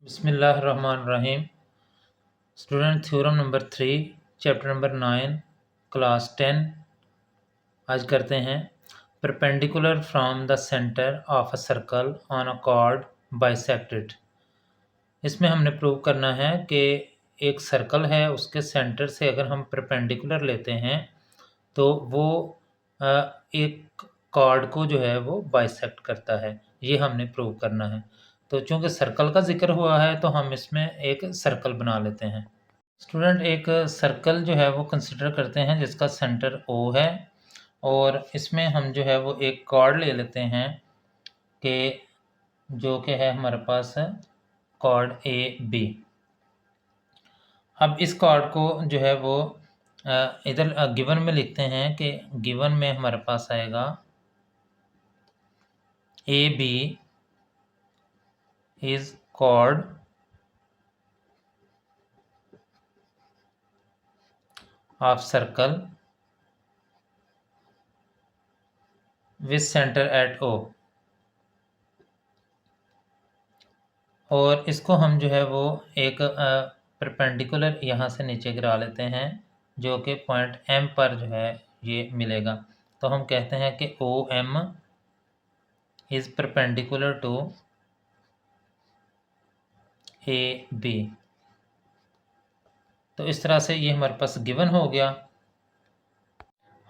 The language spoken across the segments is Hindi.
बिस्मिल्लाहिर्रहमानिर्रहीम। Student theorem number 3 chapter number 9 class 10 आज करते हैं perpendicular from the centre of a circle on a cord bisected. इसमें हमने प्रूव करना है कि एक सर्कल है, उसके सेंटर से अगर हम परपेंडिकुलर लेते हैं तो वो एक कॉर्ड को जो है वो बाइसेक्ट करता है। ये हमने प्रूव करना है। तो चूंकि सर्कल का जिक्र हुआ है तो हम इसमें एक सर्कल बना लेते हैं। स्टूडेंट, एक सर्कल जो है वो कंसिडर करते हैं जिसका सेंटर O है और इसमें हम जो है वो एक कॉर्ड ले लेते हैं कि जो कि है हमारे पास कॉर्ड AB। अब इस कॉर्ड को जो है वो इधर गिवन में लिखते हैं कि गिवन में हमारे पास आएगा AB is chord of circle with center at O। और इसको हम जो है वो एक परपेंडिकुलर यहाँ से नीचे गिरा लेते हैं जो कि पॉइंट M पर जो है ये मिलेगा। तो हम कहते हैं कि OM is perpendicular to AB। तो इस तरह से ये हमारे पास गिवन हो गया।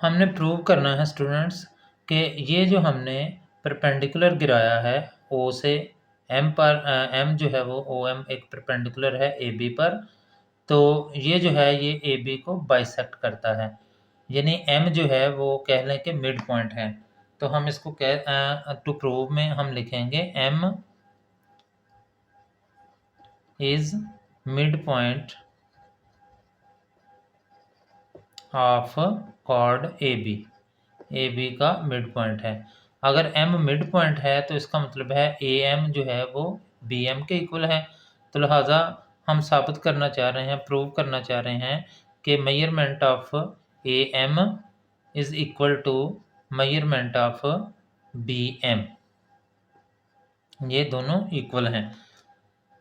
हमने प्रूव करना है स्टूडेंट्स कि ये जो हमने परपेंडिकुलर गिराया है O से M पर, M जो है वो OM एक परपेंडिकुलर है AB पर, तो ये जो है ये AB को बाइसेक्ट करता है। यानी M जो है वो कह लें कि मिड पॉइंट है। तो हम इसको टू प्रूव में हम लिखेंगे M is mid point of chord AB का मिड पॉइंट है। अगर M मिड पॉइंट है तो इसका मतलब है AM जो है वो BM के इक्वल है। तो लिहाजा हम साबित करना चाह रहे हैं, प्रूव करना चाह रहे हैं कि measurement of AM is equal to measurement of BM। ये दोनों इक्वल हैं।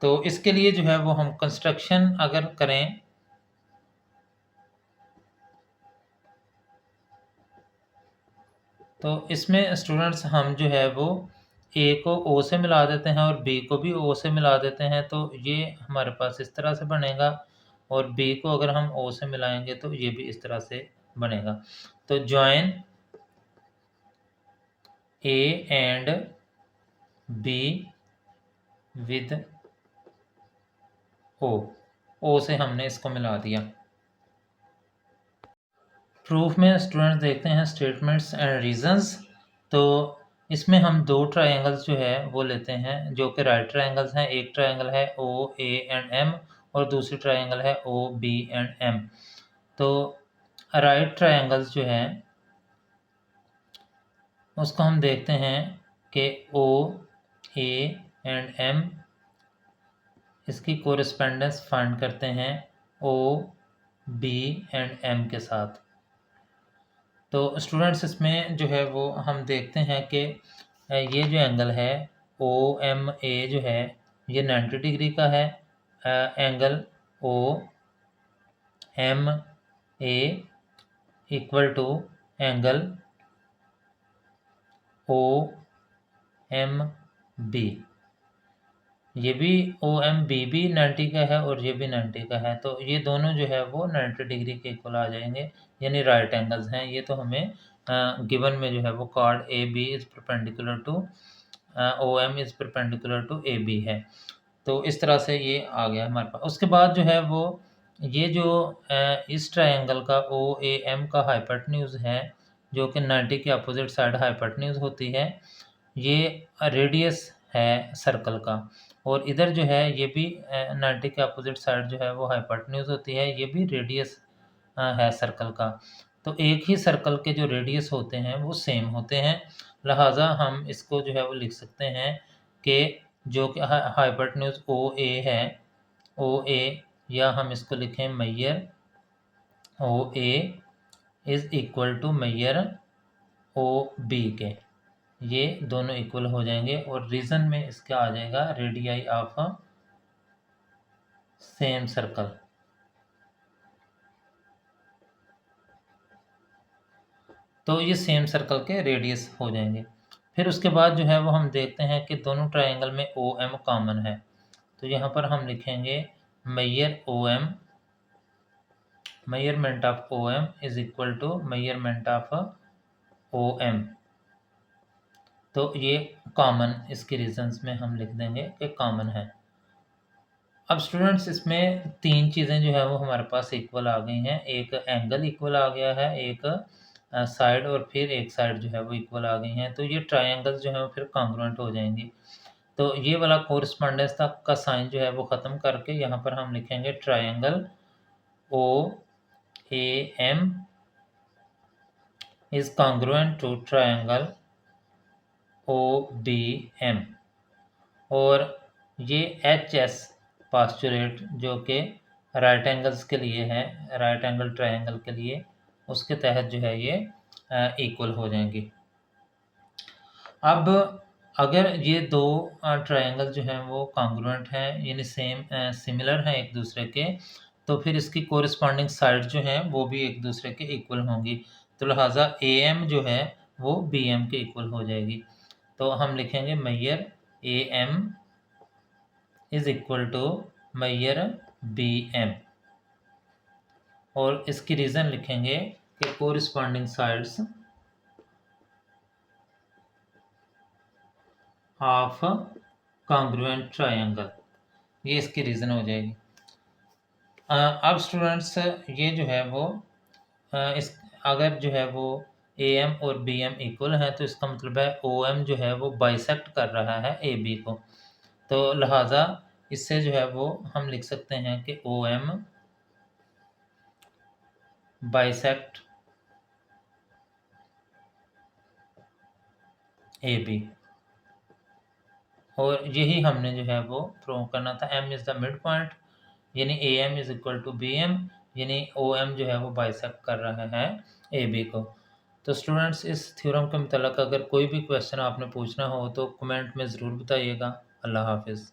तो इसके लिए जो है वो हम कंस्ट्रक्शन अगर करें तो इसमें स्टूडेंट्स हम जो है वो A को O से मिला देते हैं और B को भी O से मिला देते हैं। तो ये हमारे पास इस तरह से बनेगा और B को अगर हम O से मिलाएंगे तो ये भी इस तरह से बनेगा। तो join A and B with O से हमने इसको मिला दिया। प्रूफ में स्टूडेंट्स देखते हैं स्टेटमेंट्स एंड रीजंस। तो इसमें हम दो ट्रायंगल्स जो है वो लेते हैं जो कि राइट ट्रायंगल्स हैं। एक ट्रायंगल है OA एंड M और दूसरी ट्रायंगल है OB एंड M। तो राइट ट्रायंगल्स जो है उसको हम देखते हैं कि OA एंड M, इसकी कोरिस्पेंडेंस फाइंड करते हैं OB एंड M के साथ। तो स्टूडेंट्स इसमें जो है वो हम देखते हैं कि ये जो एंगल है OMA जो है ये 90 डिग्री का है। Angle OMA equal to angle OMB। ये भी OMB भी 90 का है और ये भी 90 का है। तो ये दोनों जो है वो 90 डिग्री के इक्वल आ जाएंगे, यानी राइट एंगल्स हैं। ये तो हमें गिवन में जो है वो chord AB is perpendicular to OM is perpendicular to AB है। तो इस तरह से ये आ गया हमारे पास। उसके बाद जो है वो ये जो इस ट्रायंगल का OAM का हाइपोटेन्यूज है जो कि 90 के अपोजिट साइड हाइपोटेन्यूज होती है, ये रेडियस है सर्कल का। और इधर जो है ये भी 90 के अपोजिट साइड जो है वो हाइपोटेन्यूज होती है, ये भी रेडियस है सर्कल का। तो एक ही सर्कल के जो रेडियस होते हैं वो सेम होते हैं। लिहाजा हम इसको जो है वो लिख सकते हैं कि जो कि हाइपोटेन्यूज OA है, OA, या हम इसको लिखें measure OA is equal to measure OB के। ये दोनों इक्वल हो जाएंगे और रीजन में इसका आ जाएगा रेडियाई ऑफ सेम सर्कल। तो ये सेम सर्कल के रेडियस हो जाएंगे। फिर उसके बाद जो है वो हम देखते हैं कि दोनों ट्रायंगल में ओ एम कॉमन है। तो यहाँ पर हम लिखेंगे measure O M, measurement of O M is equal to measurement of O M. तो ये कॉमन, इसके रीजंस में हम लिख देंगे कि कॉमन है। अब स्टूडेंट्स इसमें तीन चीज़ें जो है वो हमारे पास इक्वल आ गई हैं। एक एंगल इक्वल आ गया है, एक साइड, और फिर एक साइड जो है वो इक्वल आ गई हैं। तो ये ट्रायंगल्स जो है वो फिर कॉन्ग्रुएंट हो जाएंगी। तो ये वाला कोरिस्पॉन्डेंस तक का साइन जो है वो ख़त्म करके यहाँ पर हम लिखेंगे triangle O A M is congruent to triangle O B M. और ये एच एस पास्चुलेट जो कि राइट एंगल्स के लिए है, राइट एंगल ट्रायंगल के लिए, उसके तहत जो है ये इक्वल हो जाएंगी। अब अगर ये दो ट्रायंगल जो हैं वो कॉन्ग्रुएंट हैं, यानी सेम सिमिलर हैं एक दूसरे के, तो फिर इसकी कोरिस्पॉन्डिंग साइड जो हैं वो भी एक दूसरे के इक्वल होंगी। तो लिहाजा ए एम जो है वो बी एम के इक्वल हो जाएगी। तो हम लिखेंगे measure A M is equal to measure B M, और इसकी रीज़न लिखेंगे कि corresponding sides of congruent triangle, ये इसकी रीज़न हो जाएगी। अब स्टूडेंट्स ये जो है वो इस अगर जो है वो ए एम और बी एम इक्वल है तो इसका मतलब है ओ एम जो है वो बाइसेक्ट कर रहा है ए बी को। तो लिहाजा इससे जो है वो हम लिख सकते हैं कि O M bisect A B, और यही हमने जो है वो प्रूव करना था। M is the mid point, यानी A M is equal to B M, यानी ओ एम जो है वो बाइसेक्ट कर रहा है ए बी को। तो स्टूडेंट्स इस थ्योरम के मतलब अगर कोई भी क्वेश्चन आपने पूछना हो तो कमेंट में ज़रूर बताइएगा। अल्लाह हाफिज़।